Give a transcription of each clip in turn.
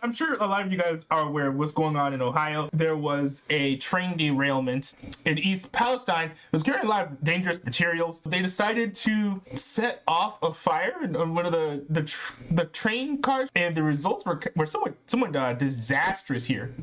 I'm sure a lot of you guys are aware of what's going on in Ohio. There was a train derailment in East Palestine. It was carrying a lot of dangerous materials. They decided to set off a fire on one of the train cars, and the results were somewhat disastrous here.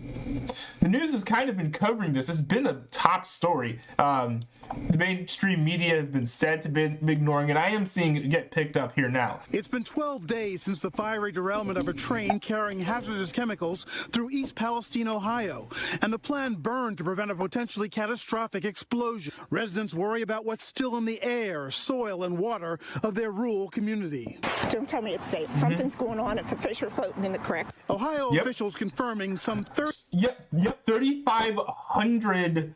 The news has kind of been covering this. It's been a top story. The mainstream media has been said to be ignoring it. I am seeing it get picked up here now. It's been 12 days since the fiery derailment of a train carrying hazardous chemicals through East Palestine, Ohio, and the plan burned to prevent a potentially catastrophic explosion. Residents worry about what's still in the air, soil, and water of their rural community. Don't tell me it's safe. Something's going on if the fish are floating in the creek. Ohio officials confirming some 3,500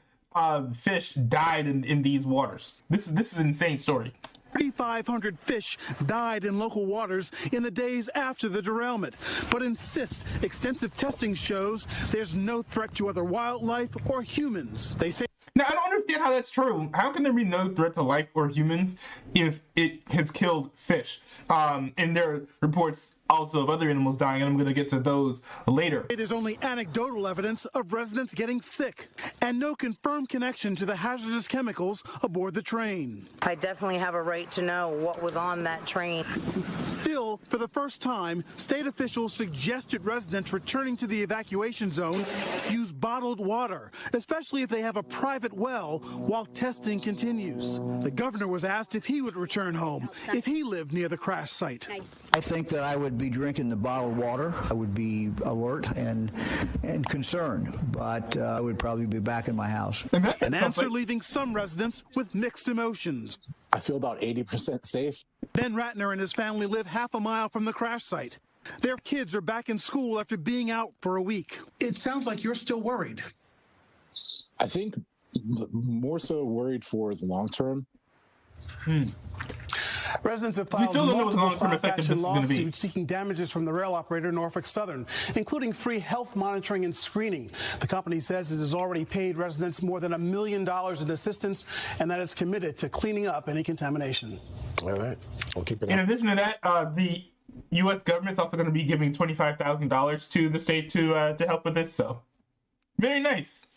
fish died in these waters. This is an insane story. 3,500 fish died in local waters in the days after the derailment, but insist extensive testing shows there's no threat to other wildlife or humans. They say. Now, I don't understand how that's true. How can there be no threat to life or humans if it has killed fish? And there are reports also of other animals dying, and I'm going to get to those later. There's only anecdotal evidence of residents getting sick and no confirmed connection to the hazardous chemicals aboard the train. I definitely have a right to know what was on that train. Still, for the first time, state officials suggested residents returning to the evacuation zone use bottled water, especially if they have a private well, while testing continues. The governor was asked if he would return home if he lived near the crash site. I think that I would be drinking the bottled water. I would be alert and concerned, but I would probably be back in my house. An answer leaving some residents with mixed emotions. I feel about 80% safe. Ben Ratner and his family live half a mile from the crash site. Their kids are back in school after being out for a week. It sounds like you're still worried. I think more so worried for the long term. Residents have filed multiple class action lawsuits seeking damages from the rail operator Norfolk Southern, including free health monitoring and screening. The company says it has already paid residents more than $1 million in assistance, and that it's committed to cleaning up any contamination. All right, we'll keep it up. In addition to that, the U.S. government's also going to be giving $25,000 to the state to help with this. So, very nice.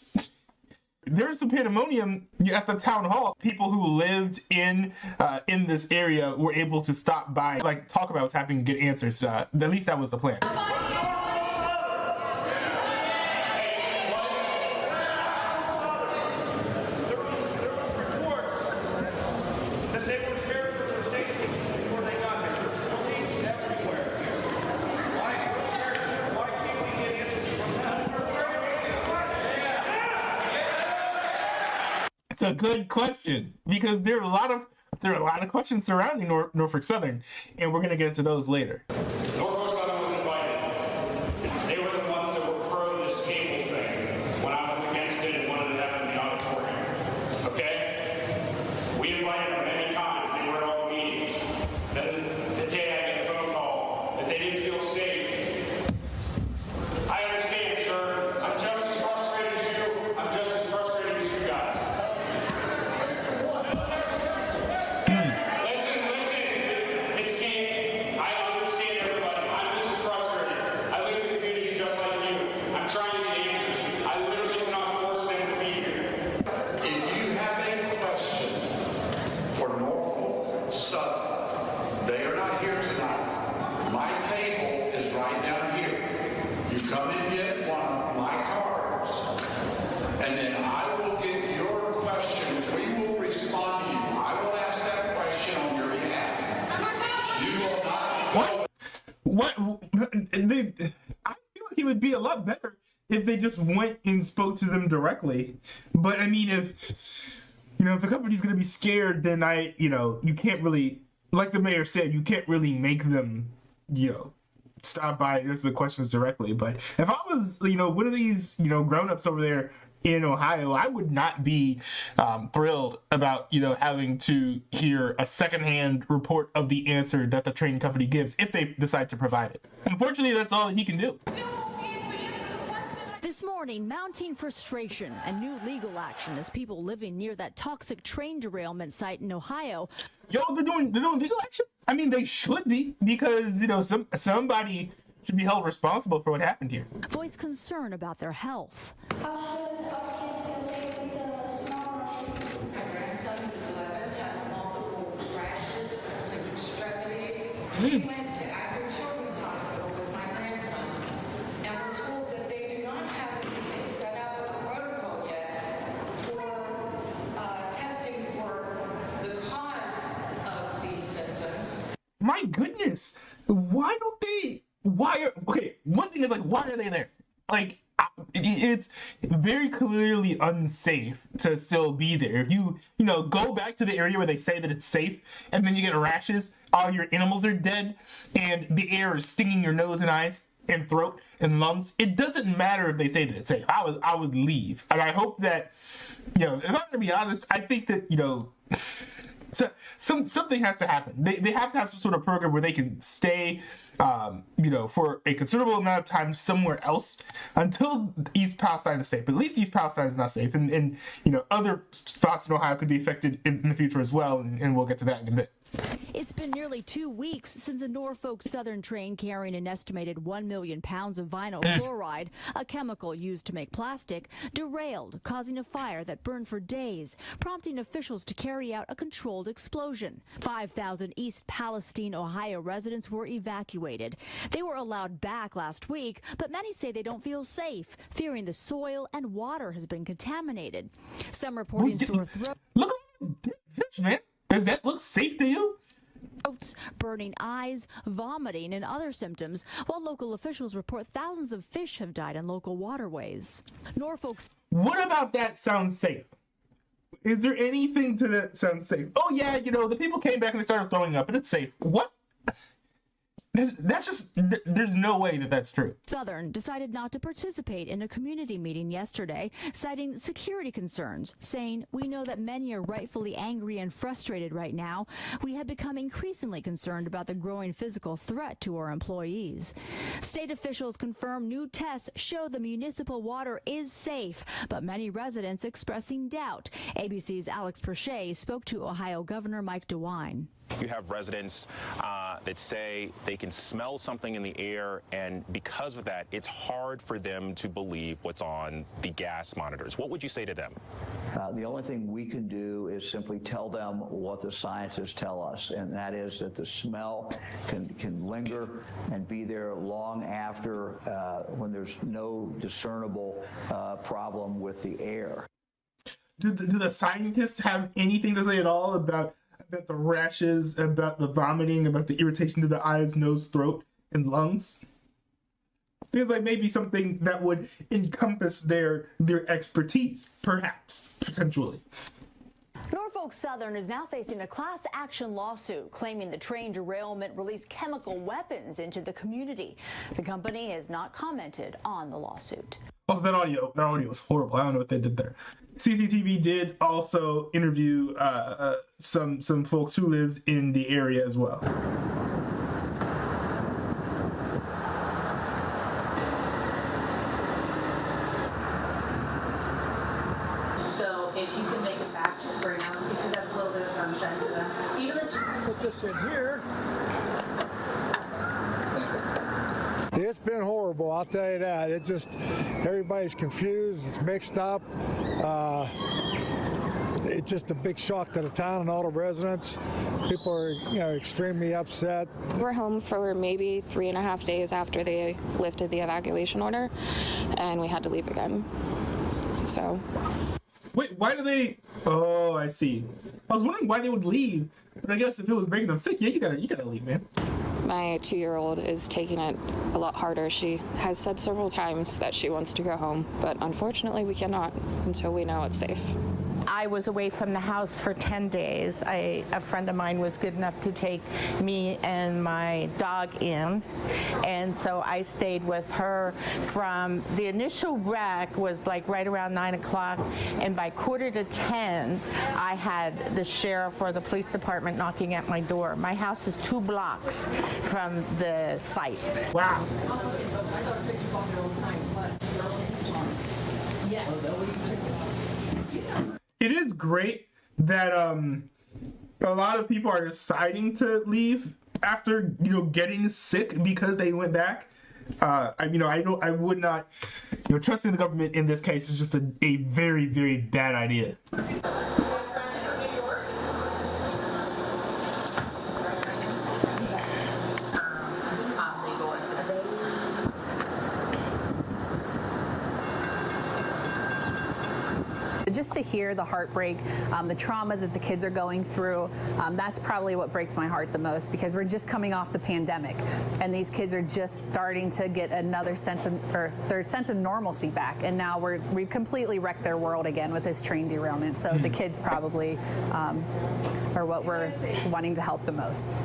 There's some pandemonium at the town hall. People who lived in this area were able to stop by, talk about what's happening, and get answers. At least that was the plan. It's a good question because there are a lot of questions surrounding Norfolk Southern, and we're going to get into those later. Norfolk Southern was invited. They were the ones that were pro this cable thing when I was against it and wanted it in the auditorium. Okay? We invited them many times. They were at all the meetings. Then the day I get a phone call that they didn't feel safe. I understand, sir. I'm just as frustrated as you. I'm just as frustrated as you guys. I feel like it would be a lot better if they just went and spoke to them directly. But I mean, if the company's gonna be scared, then you can't really, like the mayor said, you can't really make them, stop by and answer the questions directly. But if I was, one of these, grown-ups over there in Ohio, I would not be thrilled about, having to hear a secondhand report of the answer that the train company gives if they decide to provide it. Unfortunately, that's all that he can do. This morning, mounting frustration and new legal action as people living near that toxic train derailment site in Ohio. They're doing legal action? I mean, they should be, because, somebody should be held responsible for what happened here. Voice concern about their health. How should us kids feel safe with the smell rushing? My grandson, who's 11, has multiple rashes on his extremities. We went to Akron Children's Hospital with my grandson, and we're told that they do not have anything set up a protocol yet for testing for the cause of these symptoms. My goodness, why don't they? Okay, one thing is like, why are they there? Like, it's very clearly unsafe to still be there. If you go back to the area where they say that it's safe, and then you get rashes, all your animals are dead, and the air is stinging your nose and eyes and throat and lungs, it doesn't matter if they say that it's safe. I would leave, and I hope that, if I'm gonna be honest, I think that so something has to happen. They have to have some sort of program where they can stay, for a considerable amount of time somewhere else until East Palestine is safe. But at least East Palestine is not safe, and other spots in Ohio could be affected in the future as well, and we'll get to that in a bit. It's been nearly 2 weeks since a Norfolk Southern train carrying an estimated 1 million pounds of vinyl chloride, a chemical used to make plastic, derailed, causing a fire that burned for days, prompting officials to carry out a controlled explosion. 5,000 East Palestine, Ohio residents were evacuated. They were allowed back last week, but many say they don't feel safe, fearing the soil and water has been contaminated. Some reporting sore throats. Look at this fish, man. Does that look safe to you? Burning eyes, vomiting, and other symptoms, while local officials report thousands of fish have died in local waterways. Norfolk's. What about that sounds safe? Is there anything to that sounds safe? Oh yeah, the people came back and they started throwing up, and it's safe. What? That's just, there's no way that that's true. Southern decided not to participate in a community meeting yesterday, citing security concerns, saying, "We know that many are rightfully angry and frustrated right now. We have become increasingly concerned about the growing physical threat to our employees." State officials confirm new tests show the municipal water is safe, but many residents expressing doubt. ABC's Alex Perche spoke to Ohio Governor Mike DeWine. You have residents that say they can smell something in the air, and because of that, it's hard for them to believe what's on the gas monitors. What would you say to them? The only thing we can do is simply tell them what the scientists tell us, and that is that the smell can linger and be there long after when there's no discernible problem with the air. Do the scientists have anything to say at all about the rashes, about the vomiting, about the irritation to the eyes, nose, throat, and lungs? Feels like maybe something that would encompass their expertise, perhaps, potentially. Norfolk Southern is now facing a class action lawsuit claiming the train derailment released chemical weapons into the community. The company has not commented on the lawsuit. Also, that audio was horrible. I don't know what they did there. CCTV did also interview some folks who lived in the area as well. So if you can make it back to spring out, because that's a little bit of sunshine for them. Even the Put this in here. It's been horrible, I'll tell you that. It just, everybody's confused, it's mixed up. It's just a big shock to the town and all the residents. People are, extremely upset. We're home for maybe 3.5 days after they lifted the evacuation order, and we had to leave again. So. Wait, why do they? Oh, I see. I was wondering why they would leave, but I guess if it was making them sick, yeah, you gotta leave, man. My 2-year-old is taking it a lot harder. She has said several times that she wants to go home, but unfortunately we cannot until we know it's safe. I was away from the house for 10 days. A friend of mine was good enough to take me and my dog in, and so I stayed with her from the initial wreck was like right around 9 o'clock, and by 9:45, I had the sheriff or the police department knocking at my door. My house is 2 blocks from the site. Wow. It is great that a lot of people are deciding to leave after getting sick because they went back. I would not, trusting the government in this case is just a very, very bad idea. Just to hear the heartbreak, the trauma that the kids are going through, that's probably what breaks my heart the most, because we're just coming off the pandemic and these kids are just starting to get another sense of, or their sense of normalcy back, and now we've completely wrecked their world again with this train derailment. So the kids probably are what we're wanting to help the most.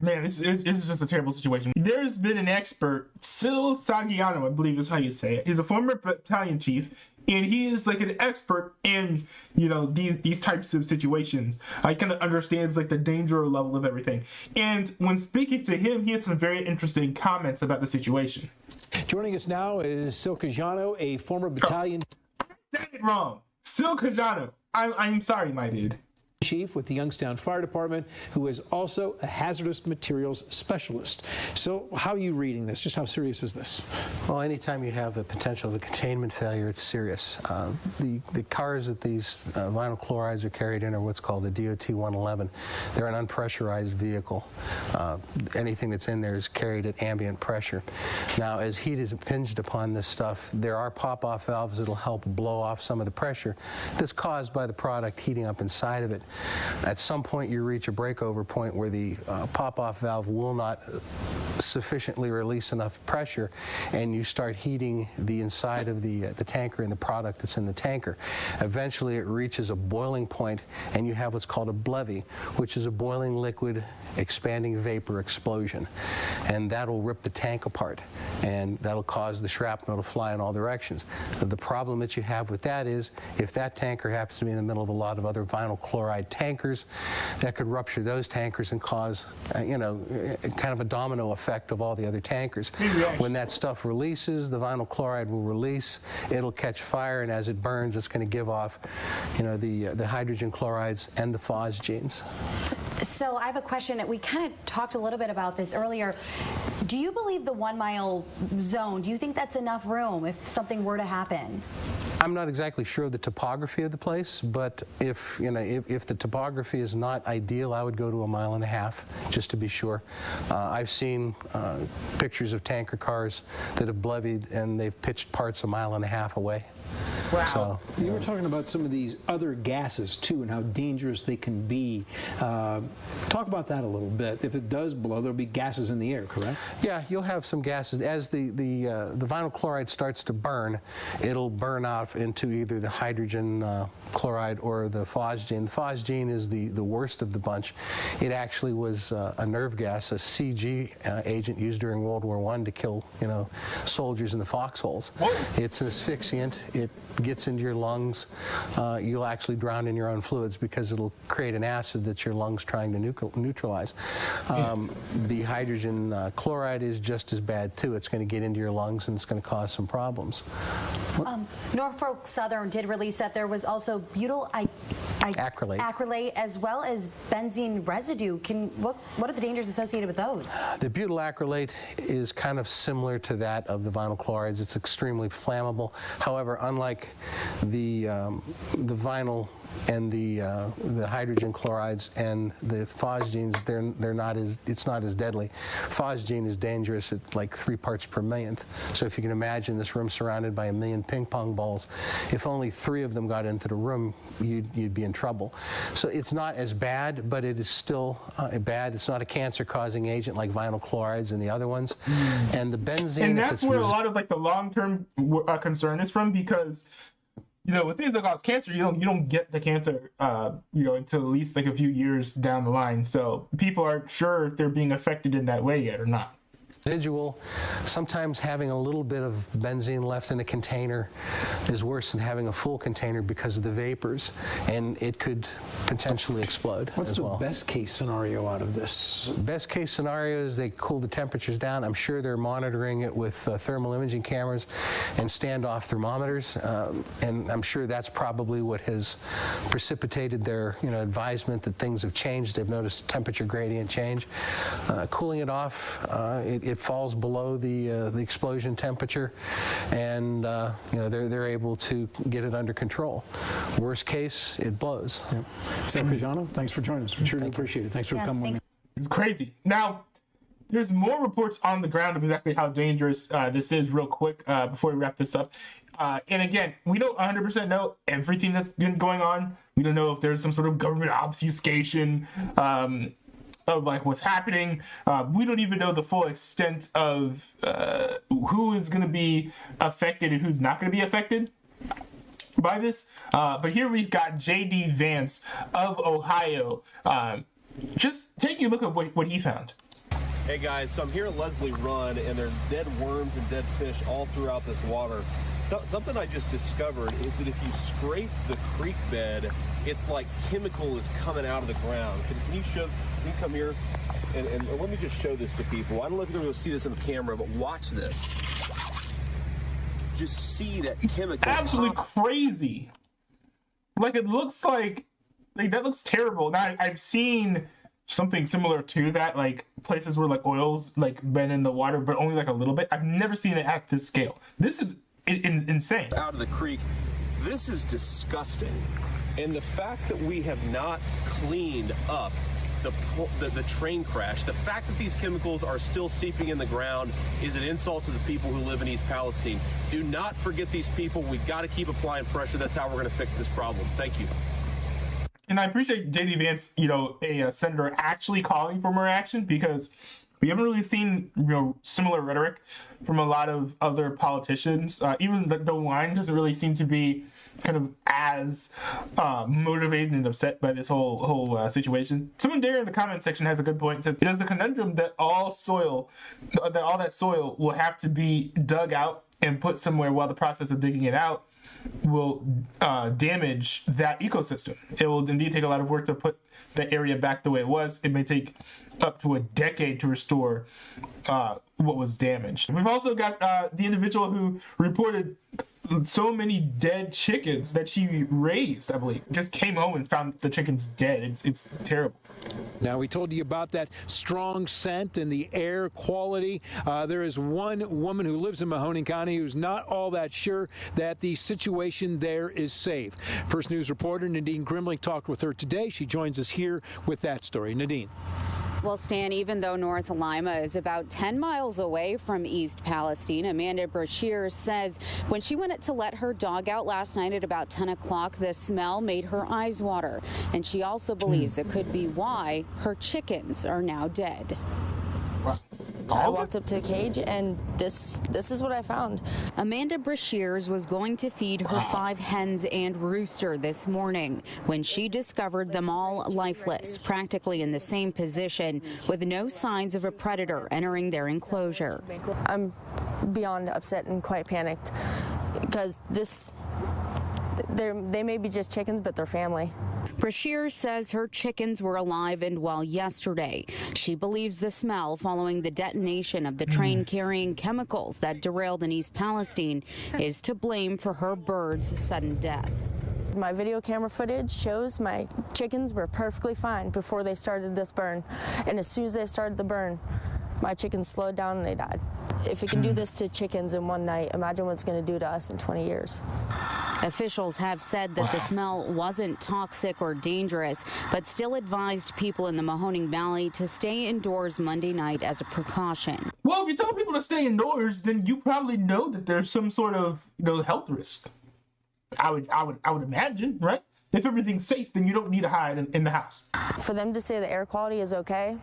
Man, this is just a terrible situation. There's been an expert, Sil Sagiano, I believe is how you say it. He's a former battalion chief, and he is like an expert in, these types of situations. He kind of understands like the danger level of everything. And when speaking to him, he had some very interesting comments about the situation. Joining us now is Sil Sagiano, a former battalion. I said it wrong. Sil Sagiano. I'm sorry, my dude. Chief with the Youngstown Fire Department, who is also a hazardous materials specialist. So how are you reading this? Just how serious is this? Well, anytime you have the potential of a containment failure, it's serious. The cars that these vinyl chlorides are carried in are what's called a DOT 111. They're an unpressurized vehicle. Anything that's in there is carried at ambient pressure. Now, as heat is impinged upon this stuff, there are pop-off valves that'll help blow off some of the pressure that's caused by the product heating up inside of it. At some point, you reach a breakover point where the pop-off valve will not sufficiently release enough pressure, and you start heating the inside of the tanker and the product that's in the tanker. Eventually, it reaches a boiling point, and you have what's called a BLEVE, which is a boiling liquid expanding vapor explosion, and that'll rip the tank apart, and that'll cause the shrapnel to fly in all directions. The problem that you have with that is, if that tanker happens to be in the middle of a lot of other vinyl chloride tankers, that could rupture those tankers and cause, kind of a domino effect of all the other tankers. When that stuff releases, the vinyl chloride will release, it'll catch fire, and as it burns, it's going to give off, the hydrogen chlorides and the phosgenes. So I have a question. We kind of talked a little bit about this earlier. Do you believe the 1 mile zone, do you think that's enough room if something were to happen? I'm not exactly sure of the topography of the place, but if the topography is not ideal, I would go to 1.5 miles, just to be sure. I've seen pictures of tanker cars that have BLEVE'd and they've pitched parts 1.5 miles away. Wow. So, you were talking about some of these other gases too and how dangerous they can be. Talk about that a little bit. If it does blow, there'll be gases in the air, correct? Yeah, you'll have some gases. As the vinyl chloride starts to burn, it'll burn off into either the hydrogen chloride or the phosgene. The phosgene is the worst of the bunch. It actually was a nerve gas, a CG agent used during World War I to kill, soldiers in the foxholes. It's an asphyxiant. It gets into your lungs. You'll actually drown in your own fluids because it'll create an acid that your lungs trying to neutralize. The hydrogen chloride is just as bad too. It's going to get into your lungs and it's going to cause some problems. Norfolk Southern did release that there was also butyl acrylate as well as benzene residue. What are the dangers associated with those? The butyl acrylate is kind of similar to that of the vinyl chlorides. It's extremely flammable. However, unlike the vinyl and the hydrogen chlorides and the phosgenes, it's not as deadly. Phosgene is dangerous at like 3 parts per millionth. So if you can imagine this room surrounded by 1 million ping pong balls, if only 3 of them got into the room, you'd be in trouble. So it's not as bad, but it is still bad. It's not a cancer-causing agent like vinyl chlorides and the other ones. And the benzene, and that's where a lot of like the long-term concern is from, because with things that cause cancer, you don't get the cancer, until at least like a few years down the line. So people aren't sure if they're being affected in that way yet or not. Residual, sometimes having a little bit of benzene left in a container is worse than having a full container because of the vapors, and it could potentially explode. What's the best case scenario out of this? Best case scenario is they cool the temperatures down. I'm sure they're monitoring it with thermal imaging cameras and standoff thermometers, and I'm sure that's probably what has precipitated their advisement that things have changed. They've noticed temperature gradient change. Cooling it off, it falls below the explosion temperature, and they're able to get it under control. Worst case, it blows. Yep. Sam Cajano, thanks for joining us. We sure do appreciate it. Thanks for coming. It's crazy. Now, there's more reports on the ground of exactly how dangerous this is real quick before we wrap this up. And again, we don't 100% know everything that's been going on. We don't know if there's some sort of government obfuscation of like what's happening. We don't even know the full extent of who is going to be affected and who's not going to be affected by this. But here we've got J.D. Vance of Ohio just taking a look at what he found. Hey guys, so I'm here at Leslie Run, and there's dead worms and dead fish all throughout this water. So, something I just discovered is that if you scrape the creek bed, it's like chemical is coming out of the ground. Can you come here and let me just show this to people. I don't know if you're going to see this on the camera, but watch this. Just see that chemical. Absolutely crazy. Like it looks like that looks terrible. Now I've seen something similar to that, like places where like oil's like been in the water, but only like a little bit. I've never seen it at this scale. This is insane. Out of the creek, this is disgusting. And the fact that we have not cleaned up the train crash, the fact that these chemicals are still seeping in the ground is an insult to the people who live in East Palestine. Do not forget these people. We've got to keep applying pressure. That's how we're going to fix this problem. Thank you. And I appreciate J.D. Vance, a senator actually calling for more action, because we haven't really seen, similar rhetoric from a lot of other politicians. Even the line doesn't really seem to be kind of as motivated and upset by this whole situation. Someone there in the comment section has a good point. It says, it is a conundrum that all that soil will have to be dug out and put somewhere, while the process of digging it out will damage that ecosystem. It will indeed take a lot of work to put the area back the way it was. It may take up to a decade to restore what was damaged. We've also got the individual who reported so many dead chickens that she raised, I believe, just came home and found the chickens dead. It's terrible. Now, we told you about that strong scent and the air quality. There is one woman who lives in Mahoning County who's not all that sure that the situation there is safe. First News reporter Nadine Grimling talked with her today. She joins us here with that story. Nadine. Well, Stan, even though North Lima is about 10 miles away from East Palestine, Amanda Brashear says when she went to let her dog out last night at about 10 o'clock, the smell made her eyes water. And she also believes it could be why her chickens are now dead. I walked up to the cage, and this is what I found. Amanda Brashears was going to feed her 5 hens and rooster this morning when she discovered them all lifeless, practically in the same position, with no signs of a predator entering their enclosure. I'm beyond upset and quite panicked, because they may be just chickens, but they're family. Brashear says her chickens were alive and well yesterday. She believes the smell following the detonation of the train carrying chemicals that derailed in East Palestine is to blame for her birds' sudden death. My video camera footage shows my chickens were perfectly fine before they started this burn. And as soon as they started the burn, my chickens slowed down and they died. If it can do this to chickens in one night, imagine what it's going to do to us in 20 years. Officials have said that the smell wasn't toxic or dangerous, but still advised people in the Mahoning Valley to stay indoors Monday night as a precaution. Well, if you tell people to stay indoors, then you probably know that there's some sort of health risk. I would imagine, right? If everything's safe, then you don't need to hide in the house. For them to say the air quality is okay,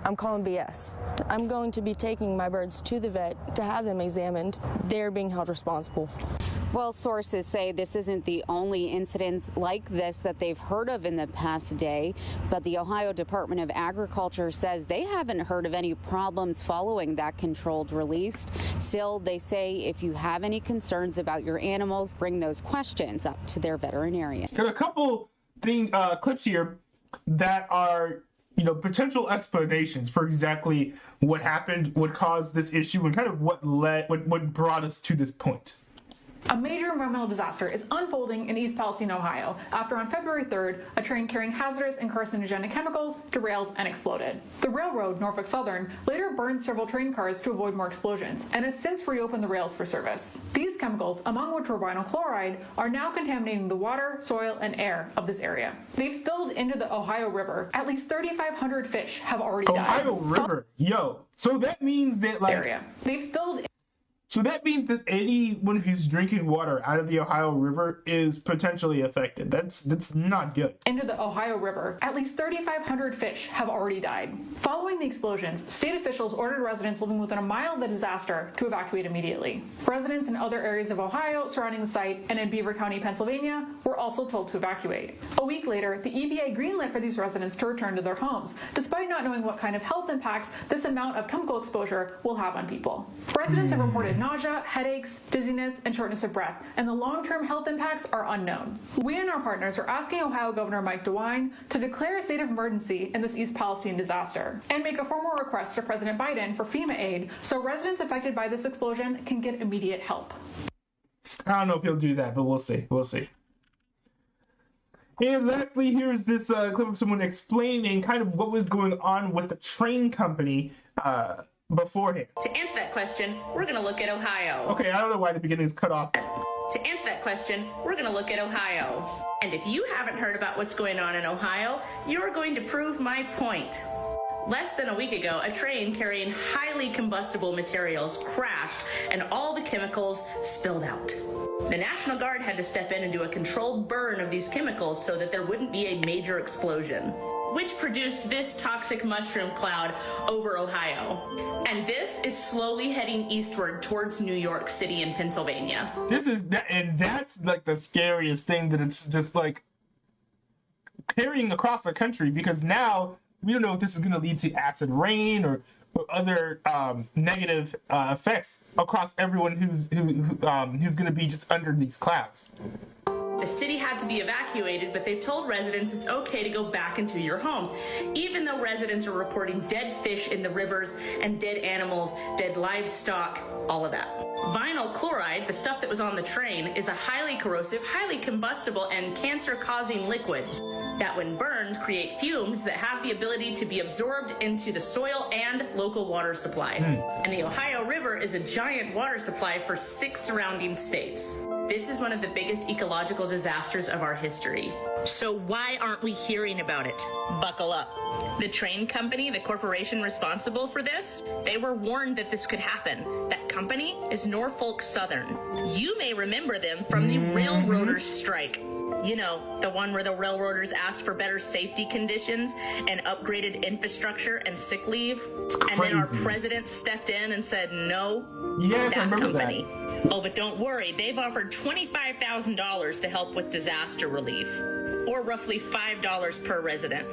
I'm calling BS. I'm going to be taking my birds to the vet to have them examined. They're being held responsible. Well, sources say this isn't the only incident like this that they've heard of in the past day, but the Ohio Department of Agriculture says they haven't heard of any problems following that controlled release. Still, they say if you have any concerns about your animals, bring those questions up to their veterinarian. Got a couple clips here that are, potential explanations for exactly what happened, what caused this issue, and kind of what brought us to this point. A major environmental disaster is unfolding in East Palestine, Ohio, after on February 3rd, a train carrying hazardous and carcinogenic chemicals derailed and exploded. The railroad, Norfolk Southern, later burned several train cars to avoid more explosions, and has since reopened the rails for service. These chemicals, among which were vinyl chloride, are now contaminating the water, soil, and air of this area. They've spilled into the Ohio River. At least 3,500 fish have already died. Ohio River, so that means that they've spilled. So that means that anyone who's drinking water out of the Ohio River is potentially affected. That's not good. Into the Ohio River. At least 3,500 fish have already died. Following the explosions, state officials ordered residents living within a mile of the disaster to evacuate immediately. Residents in other areas of Ohio surrounding the site and in Beaver County, Pennsylvania, were also told to evacuate. A week later, the EPA greenlit for these residents to return to their homes, despite not knowing what kind of health impacts this amount of chemical exposure will have on people. Residents have reported nausea, headaches, dizziness, and shortness of breath, and the long-term health impacts are unknown. We and our partners are asking Ohio Governor Mike DeWine to declare a state of emergency in this East Palestine disaster and make a formal request to President Biden for FEMA aid so residents affected by this explosion can get immediate help. I don't know if he'll do that, but we'll see. We'll see. And lastly, here's this clip of someone explaining kind of what was going on with the train company beforehand. To answer that question, we're going to look at Ohio. Okay, I don't know why the beginning is cut off. To answer that question, we're going to look at Ohio. And if you haven't heard about what's going on in Ohio, you're going to prove my point. Less than a week ago, a train carrying highly combustible materials crashed and all the chemicals spilled out. The National Guard had to step in and do a controlled burn of these chemicals so that there wouldn't be a major explosion, which produced this toxic mushroom cloud over Ohio. And this is slowly heading eastward towards New York City and Pennsylvania. That's like the scariest thing, that it's just like carrying across the country, because now we don't know if this is going to lead to acid rain or other negative effects across everyone who's going to be just under these clouds. The city had to be evacuated, but they've told residents it's okay to go back into your homes, even though residents are reporting dead fish in the rivers and dead animals, dead livestock, all of that. Vinyl chloride, the stuff that was on the train, is a highly corrosive, highly combustible, and cancer-causing liquid that, when burned, create fumes that have the ability to be absorbed into the soil and local water supply. And the Ohio River is a giant water supply for 6 surrounding states. This is one of the biggest ecological disasters of our history. So why aren't we hearing about it? Buckle up. The train company, the corporation responsible for this, they were warned that this could happen. That company is Norfolk Southern. You may remember them from the railroaders' strike. You know, the one where the railroaders asked for better safety conditions and upgraded infrastructure and sick leave. And then our president stepped in and said, no, yes, I remember company. Oh, but don't worry, they've offered $25,000 to help with disaster relief, or roughly $5 per resident,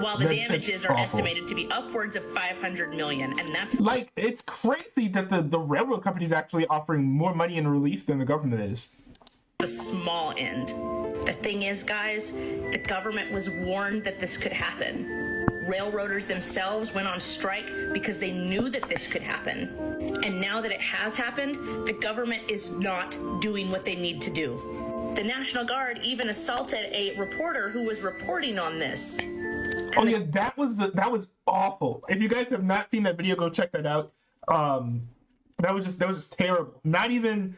while the damages are estimated to be upwards of $500 million, and that's like, it's crazy that the railroad company is actually offering more money in relief than the government is. The small end. The thing is, guys, the government was warned that this could happen. Railroaders themselves went on strike because they knew that this could happen. And now that it has happened, the government is not doing what they need to do. The National Guard even assaulted a reporter who was reporting on this. Oh yeah, that was awful. If you guys have not seen that video, go check that out. That was just terrible. Not even,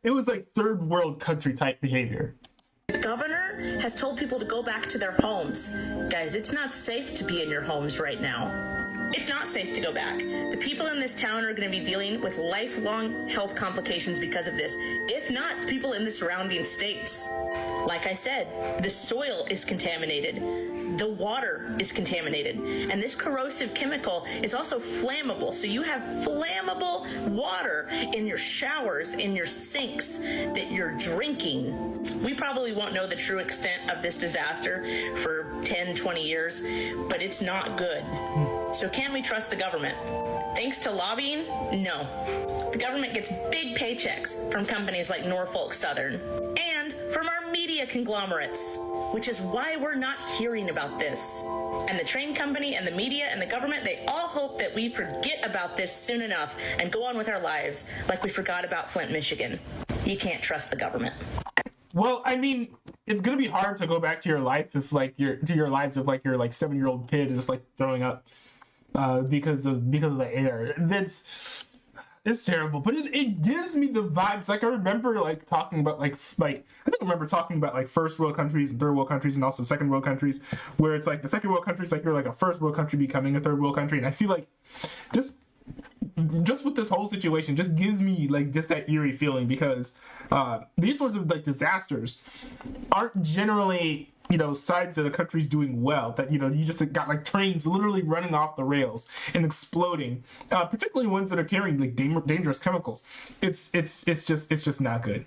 it was like third world country type behavior. The governor has told people to go back to their homes. Guys, it's not safe to be in your homes right now. It's not safe to go back. The people in this town are going to be dealing with lifelong health complications because of this, if not people in the surrounding states. Like I said, the soil is contaminated. the water is contaminated. And this corrosive chemical is also flammable. So you have flammable water in your showers, in your sinks that you're drinking. We probably won't know the true extent of this disaster for 10, 20 years, but it's not good. So can we trust the government? Thanks to lobbying? No. The government gets big paychecks from companies like Norfolk Southern and from our media conglomerates, which is why we're not hearing about this. And the train company and the media and the government, they all hope that we forget about this soon enough and go on with our lives like we forgot about Flint, Michigan. You can't trust the government. Well, I mean, it's gonna be hard to go back to your life if like your 7-year-old kid is like throwing up because of the air. It's terrible, but it gives me the vibes. Like I remember like talking about I remember talking about first world countries and third world countries and also second world countries, where it's like the second world countries like you're like a first world country becoming a third world country, and I feel like just with this whole situation just gives me like just that eerie feeling because these sorts of like disasters aren't generally sides that the country's doing well, that you just got like trains literally running off the rails and exploding, particularly ones that are carrying like dangerous chemicals. It's just not good.